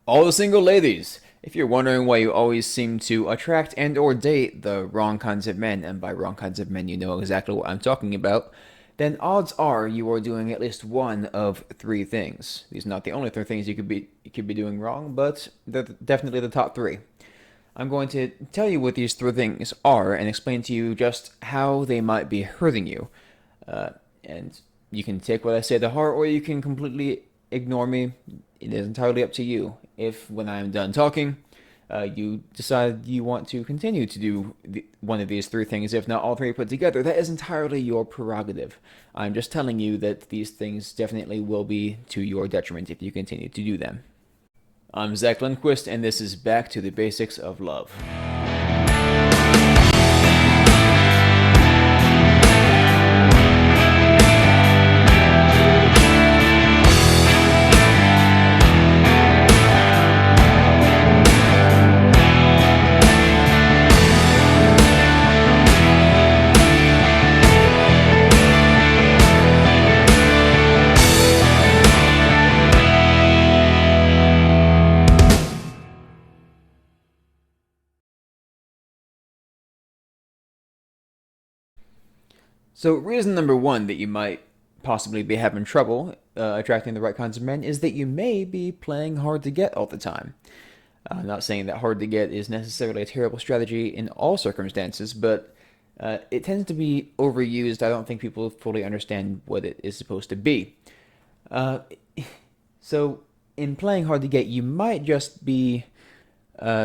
All the single ladies, if you're wondering why you always seem to attract and or date the wrong kinds of men, and by wrong kinds of men you know exactly what I'm talking about, then odds are you are doing at least one of three things. These are not the only three things you could be doing wrong, but they're definitely the top three. I'm going to tell you what these three things are and explain to you just how they might be hurting you. And you can take what I say to heart, or you can completely ignore me. It is entirely up to you. If, when I'm done talking, you decide you want to continue to do one of these three things, if not all three put together, that is entirely your prerogative. I'm just telling you that these things definitely will be to your detriment if you continue to do them. I'm Zach Lindquist, and this is Back to the Basics of Love. So, reason number one that you might possibly be having trouble attracting the right kinds of men is that you may be playing hard to get all the time. I'm not saying that hard to get is necessarily a terrible strategy in all circumstances, but it tends to be overused. I don't think people fully understand what it is supposed to be. Uh, so, in playing hard to get, you might just be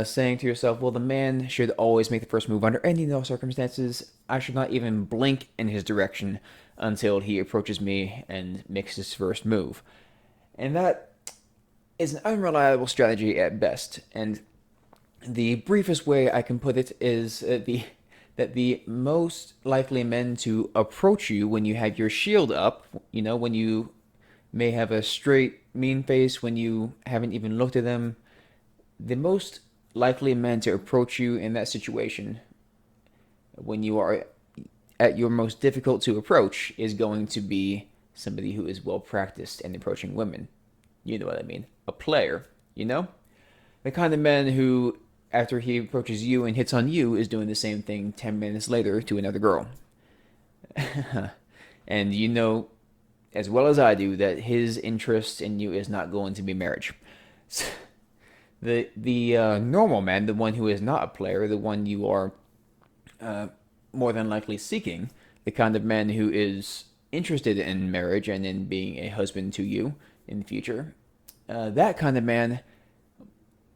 saying to yourself, well, the man should always make the first move under any and all circumstances. I should not even blink in his direction until he approaches me and makes his first move. And that is an unreliable strategy at best. And the briefest way I can put it is that the most likely men to approach you when you have your shield up, when you may have a straight mean face, when you haven't even looked at them, the most likely men to approach you in that situation when you are at your most difficult to approach is going to be somebody who is well practiced in approaching women. You know what I mean? A player, you know? The kind of man who, after he approaches you and hits on you, is doing the same thing 10 minutes later to another girl. And you know as well as I do that his interest in you is not going to be marriage. The normal man, the one who is not a player, the one you are uh, more than likely seeking, the kind of man who is interested in marriage and in being a husband to you in the future, that kind of man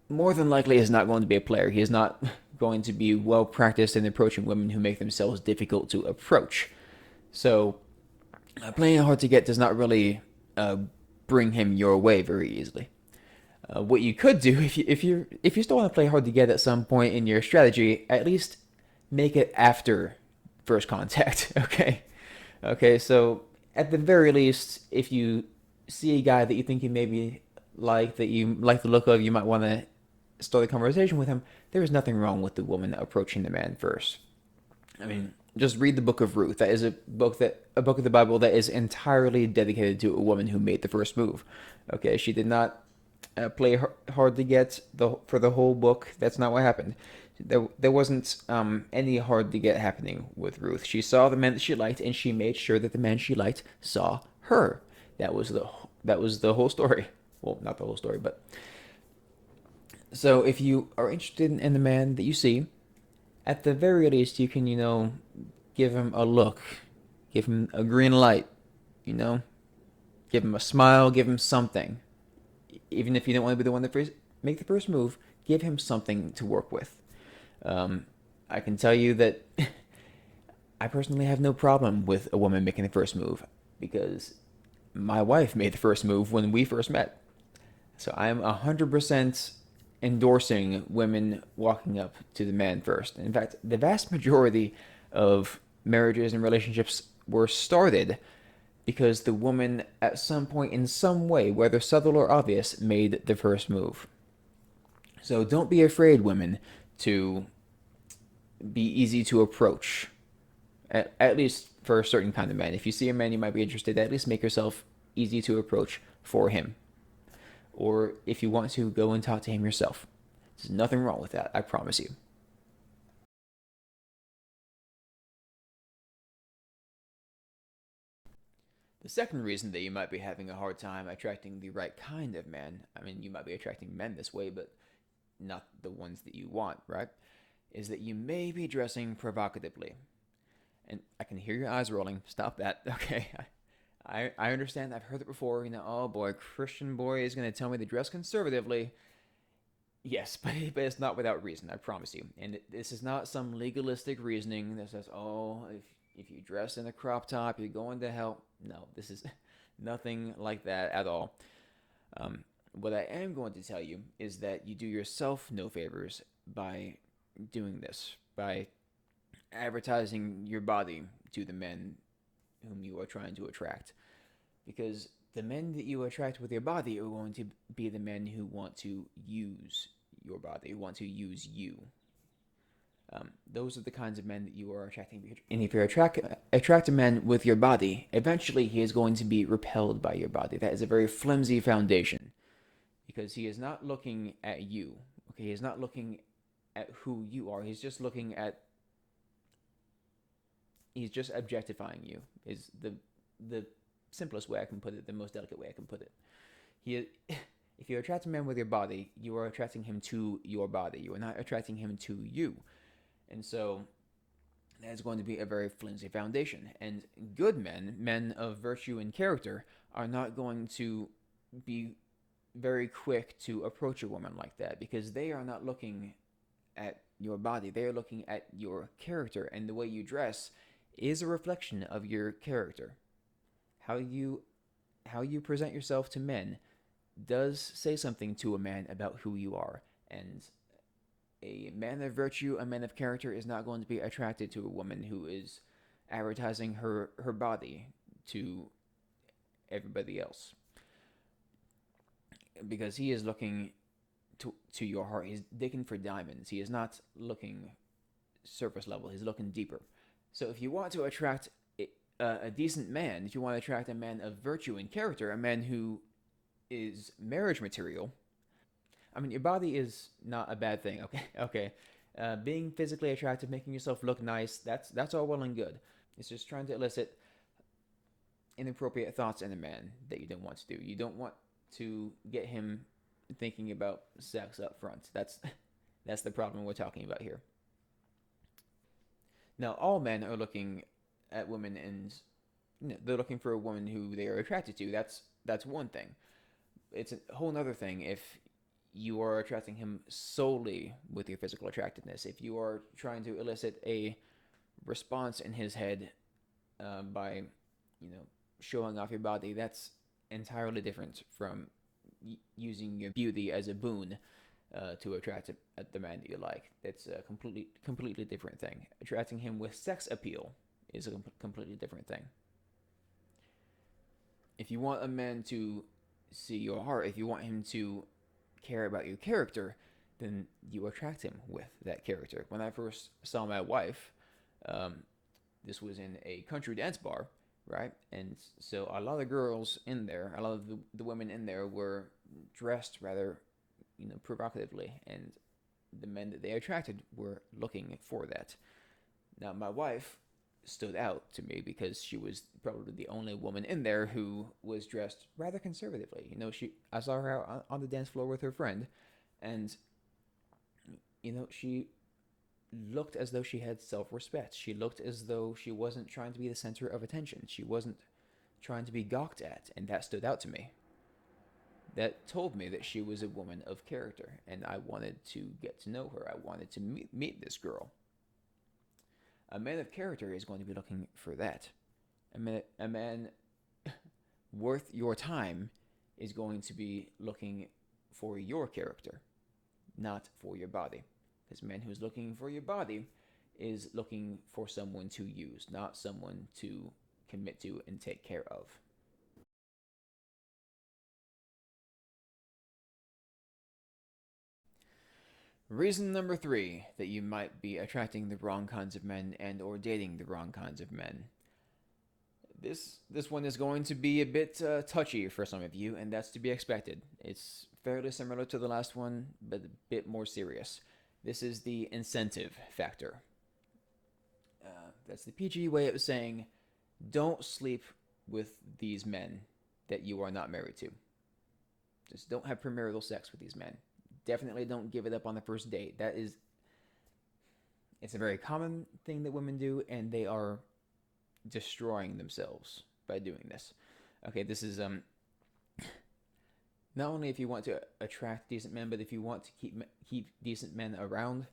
more than likely is not going to be a player. He is not going to be well practiced in approaching women who make themselves difficult to approach. So, playing hard to get does not really bring him your way very easily. What you could do if you still want to play hard to get at some point in your strategy, at least make it after first contact. Okay. So at the very least, if you see a guy that you think you maybe like, that you like the look of, you might want to start a conversation with him. There is nothing wrong with the woman approaching the man first. I mean, just read the book of Ruth. That is a book of the Bible that is entirely dedicated to a woman who made the first move. Okay, she did not play hard to get for the whole book. That's not what happened. There wasn't any hard to get happening with Ruth. She saw the man that she liked, and she made sure that the man she liked saw her. That was the whole story. Well, not the whole story, but so if you are interested in the man that you see, at the very least, you can give him a look, give him a green light, you know, give him a smile, give him something. Even if you don't want to be the one that make the first move, give him something to work with. I can tell you that I personally have no problem with a woman making the first move because my wife made the first move when we first met. So I am 100% endorsing women walking up to the man first. In fact, the vast majority of marriages and relationships were started because the woman, at some point in some way, whether subtle or obvious, made the first move. So don't be afraid, women, to be easy to approach. At least for a certain kind of man. If you see a man you might be interested, at least make yourself easy to approach for him. or if you want to, go and talk to him yourself. There's nothing wrong with that, I promise you. The second reason that you might be having a hard time attracting the right kind of man, I mean, you might be attracting men this way, but not the ones that you want, right? Is that you may be dressing provocatively. And I can hear your eyes rolling. Stop that. Okay. I understand. I've heard it before. Oh boy, Christian boy is going to tell me to dress conservatively. Yes, but it's not without reason, I promise you. And this is not some legalistic reasoning that says, oh, if you dress in a crop top, you're going to hell. No, this is nothing like that at all. What I am going to tell you is that you do yourself no favors by doing this, by advertising your body to the men whom you are trying to attract. Because the men that you attract with your body are going to be the men who want to use your body, who want to use you. Those are the kinds of men that you are attracting. And if you attract a man with your body, eventually he is going to be repelled by your body. That is a very flimsy foundation because he is not looking at you. Okay, he is not looking at who you are. He's just objectifying you. Is the simplest way I can put it, the most delicate way I can put it. He, if you attract a man with your body, you are attracting him to your body. You are not attracting him to you. And so that is going to be a very flimsy foundation. And good men, men of virtue and character, are not going to be very quick to approach a woman like that because they are not looking at your body. They are looking at your character, and the way you dress is a reflection of your character. How you present yourself to men does say something to a man about who you are. And a man of virtue, a man of character is not going to be attracted to a woman who is advertising her body to everybody else. Because he is looking to your heart. He's digging for diamonds. He is not looking surface level. He's looking deeper. So if you want to attract a decent man, if you want to attract a man of virtue and character, a man who is marriage material, I mean, your body is not a bad thing. Okay, okay. Being physically attractive, making yourself look nice, that's all well and good. It's just trying to elicit inappropriate thoughts in a man that you don't want to do. You don't want to get him thinking about sex up front. That's the problem we're talking about here. Now, all men are looking at women and they're looking for a woman who they are attracted to. That's one thing. It's a whole other thing if you are attracting him solely with your physical attractiveness. If you are trying to elicit a response in his head by, showing off your body, that's entirely different from using your beauty as a boon to attract the man that you like. That's a completely different thing. Attracting him with sex appeal is a completely different thing. If you want a man to see your heart, if you want him to care about your character, then you attract him with that character. When I first saw my wife, this was in a country dance bar, right? And so a lot of girls in there, a lot of the women in there were dressed rather, provocatively, and the men that they attracted were looking for that. Now, my wife stood out to me because she was probably the only woman in there who was dressed rather conservatively. I saw her out on the dance floor with her friend, and she looked as though she had self-respect. She looked as though she wasn't trying to be the center of attention. She wasn't trying to be gawked at, and that stood out to me. That told me that she was a woman of character, and I wanted to get to know her. I wanted to meet this girl. A man of character is going to be looking for that. A man worth your time is going to be looking for your character, not for your body. Because a man who's looking for your body is looking for someone to use, not someone to commit to and take care of. Reason number three that you might be attracting the wrong kinds of men and or dating the wrong kinds of men. This one is going to be a bit touchy for some of you, and that's to be expected. It's fairly similar to the last one, but a bit more serious. This is the incentive factor. That's the PG way of saying don't sleep with these men that you are not married to. Just don't have premarital sex with these men. Definitely don't give it up on the first date. It's a very common thing that women do, and they are destroying themselves by doing this. Okay, this is not only if you want to attract decent men, but if you want to keep decent men around.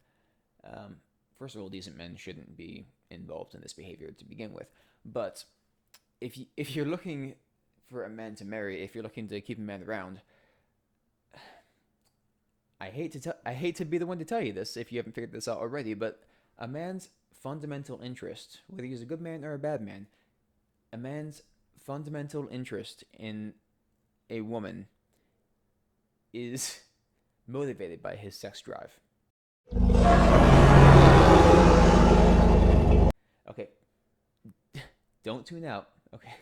First of all, decent men shouldn't be involved in this behavior to begin with. But if you're looking for a man to marry, if you're looking to keep a man around, I hate to be the one to tell you this if you haven't figured this out already, but a man's fundamental interest, whether he's a good man or a bad man, a man's fundamental interest in a woman is motivated by his sex drive. Okay, don't tune out. Okay,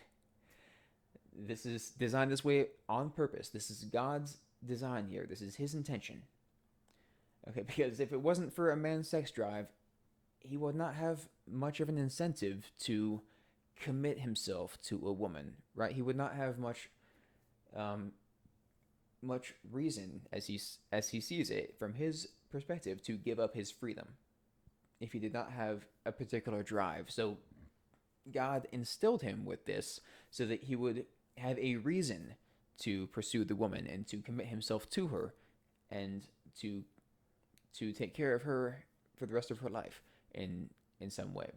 this is designed this way on purpose. This is God's design here. This is his intention. Okay, because if it wasn't for a man's sex drive, he would not have much of an incentive to commit himself to a woman, right? He would not have much reason, as he sees it from his perspective, to give up his freedom if he did not have a particular drive. So God instilled him with this so that he would have a reason to pursue the woman and to commit himself to her and to take care of her for the rest of her life in some way.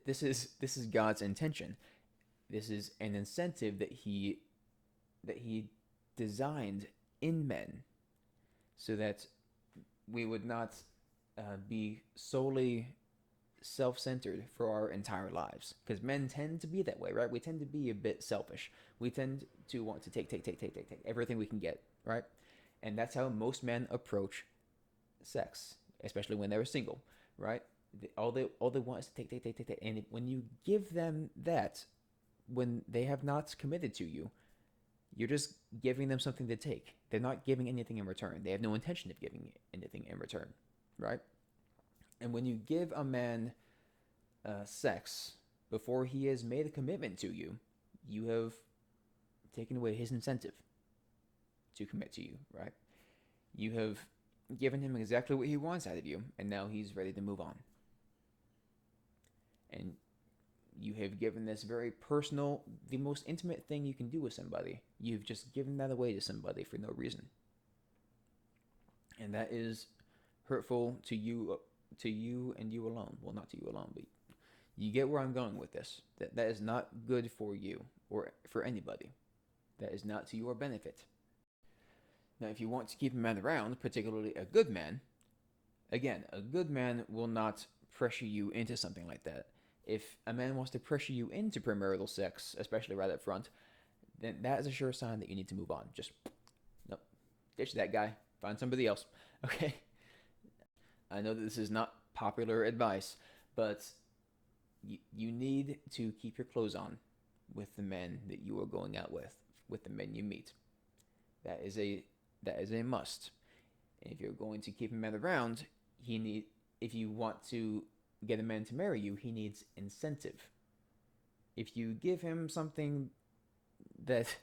This is God's intention. This is an incentive that he designed in men so that we would not be solely self-centered for our entire lives, because men tend to be that way, right? We tend to be a bit selfish. We tend to want to take everything we can get, right? And that's how most men approach sex, especially when they're single, right? All they want is to take. And when you give them that, when they have not committed to you, you're just giving them something to take. They're not giving anything in return. They have no intention of giving anything in return, right? And when you give a man sex before he has made a commitment to you, you have taken away his incentive to commit to you, right? You have given him exactly what he wants out of you, and now he's ready to move on. And you have given this very personal, the most intimate thing you can do with somebody. You've just given that away to somebody for no reason. And that is hurtful to you and you alone. Well, not to you alone, but you get where I'm going with this. That is not good for you or for anybody. That is not to your benefit. Now, if you want to keep a man around, particularly a good man, again, a good man will not pressure you into something like that. If a man wants to pressure you into premarital sex, especially right up front, then that is a sure sign that you need to move on. Just, nope, ditch that guy. Find somebody else. Okay? I know that this is not popular advice, but you need to keep your clothes on with the men that you are going out with the men you meet. That is a must. And if you're going to keep a man around, if you want to get a man to marry you, he needs incentive. If you give him something that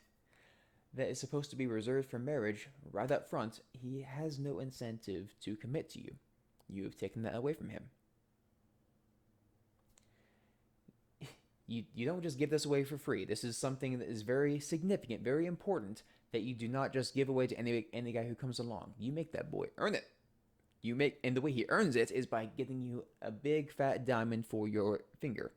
is supposed to be reserved for marriage right up front, he has no incentive to commit to you. You have taken that away from him. You don't just give this away for free. This is something that is very significant, very important, that you do not just give away to any guy who comes along. You make that boy earn it. And the way he earns it is by getting you a big fat diamond for your finger,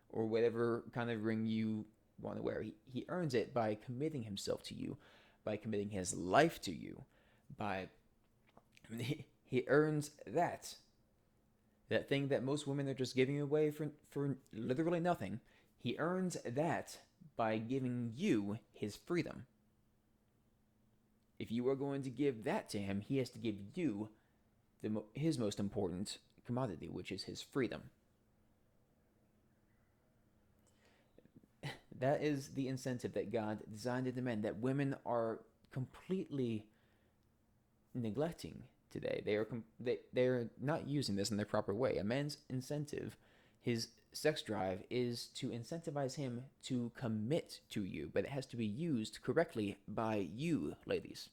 or whatever kind of ring you want to wear. He earns it by committing himself to you, by committing his life to you, he earns that thing that most women are just giving away for literally nothing. He earns that by giving you his freedom. If you are going to give that to him, he has to give you his most important commodity, which is his freedom. That is the incentive that God designed in the men, that women are completely neglecting today. They're not using this in the proper way. A man's incentive, his sex drive, is to incentivize him to commit to you, but it has to be used correctly by you, ladies.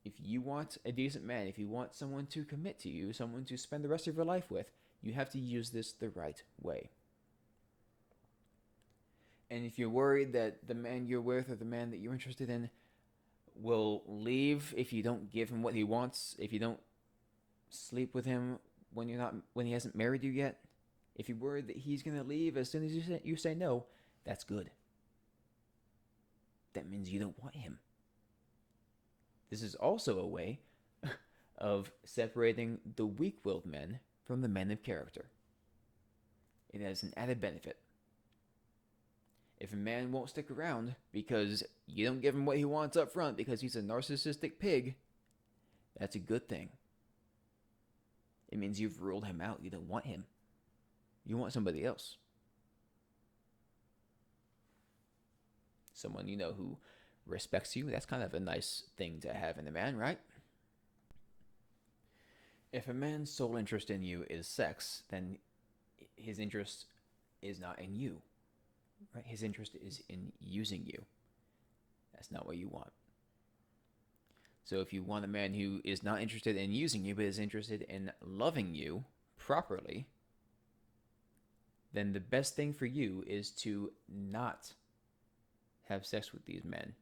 If you want a decent man, if you want someone to commit to you, someone to spend the rest of your life with, you have to use this the right way. And if you're worried that the man you're with or the man that you're interested in will leave if you don't give him what he wants, if you don't sleep with him when he hasn't married you yet, if you're worried that he's going to leave as soon as you say no, that's good. That means you don't want him. This is also a way of separating the weak-willed men from the men of character. It has an added benefit. If a man won't stick around because you don't give him what he wants up front because he's a narcissistic pig, that's a good thing. It means you've ruled him out. You don't want him. You want somebody else. Someone you know who respects you. That's kind of a nice thing to have in a man, right? If a man's sole interest in you is sex, then his interest is not in you, right? His interest is in using you. That's not what you want. So if you want a man who is not interested in using you, but is interested in loving you properly, then the best thing for you is to not have sex with these men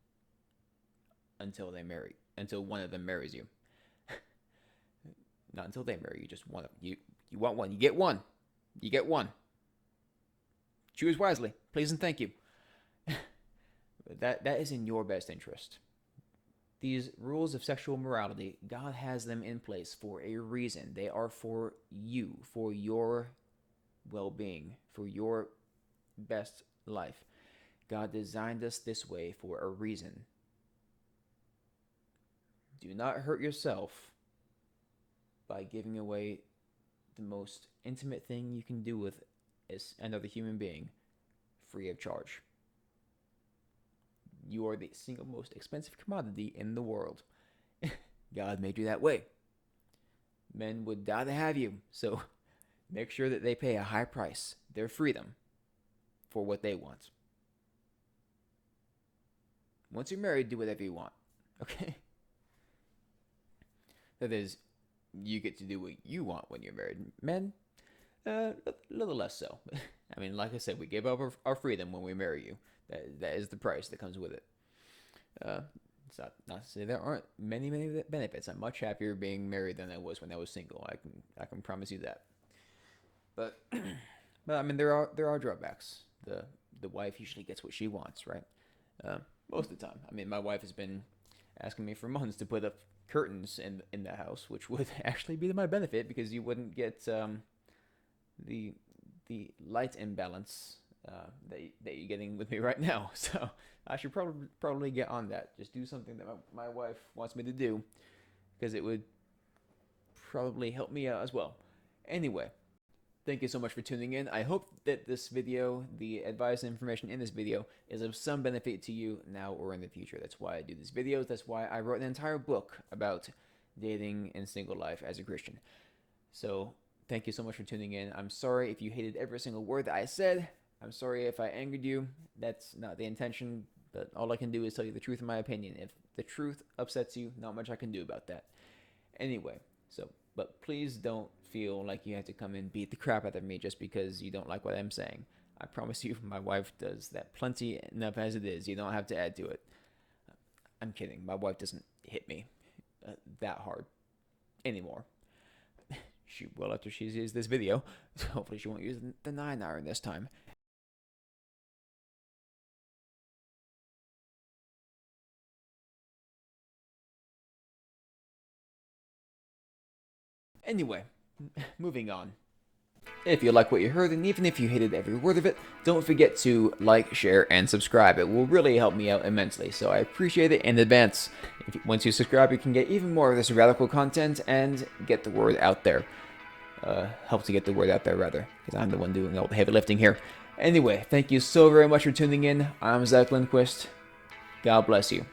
until one of them marries you. Not until they marry you, just one of them. You want one, you get one. You get one. Choose wisely, please and thank you. That is in your best interest. These rules of sexual morality, God has them in place for a reason. They are for you, for your well-being, for your best life. God designed us this way for a reason. Do not hurt yourself by giving away the most intimate thing you can do with another human being free of charge. You are the single most expensive commodity in the world. God made you that way. Men would die to have you, so make sure that they pay a high price, their freedom, for what they want. Once you're married, do whatever you want, okay? That is, you get to do what you want when you're married. Men, a little less so. I mean, like I said, we give up our freedom when we marry you. That is the price that comes with it. It's not to say there aren't many benefits. I'm much happier being married than I was when I was single. I can promise you that. But I mean, there are drawbacks. The wife usually gets what she wants, right? Most of the time. I mean, my wife has been asking me for months to put up curtains in the house, which would actually be to my benefit because you wouldn't get the light imbalance that you're getting with me right now. So I should probably get on that. Just do something that my wife wants me to do, because it would probably help me out as well. Anyway, thank you so much for tuning in. I hope that this video, the advice and information in this video, is of some benefit to you now or in the future. That's why I do these videos. That's why I wrote an entire book about dating and single life as a Christian. So thank you so much for tuning in. I'm sorry if you hated every single word that I said. I'm sorry if I angered you. That's not the intention, but all I can do is tell you the truth in my opinion. If the truth upsets you, not much I can do about that. Anyway, but please don't feel like you have to come and beat the crap out of me just because you don't like what I'm saying. I promise you, my wife does that plenty enough as it is. You don't have to add to it. I'm kidding. My wife doesn't hit me that hard anymore. She will after she sees this video. So hopefully she won't use the 9-iron this time. Anyway, moving on. If you like what you heard, and even if you hated every word of it, don't forget to like, share, and subscribe. It will really help me out immensely, so I appreciate it in advance. Once you subscribe, you can get even more of this radical content and get the word out there. Help to get the word out there, rather, because I'm the one doing all the heavy lifting here. Anyway, thank you so very much for tuning in. I'm Zach Lindquist. God bless you.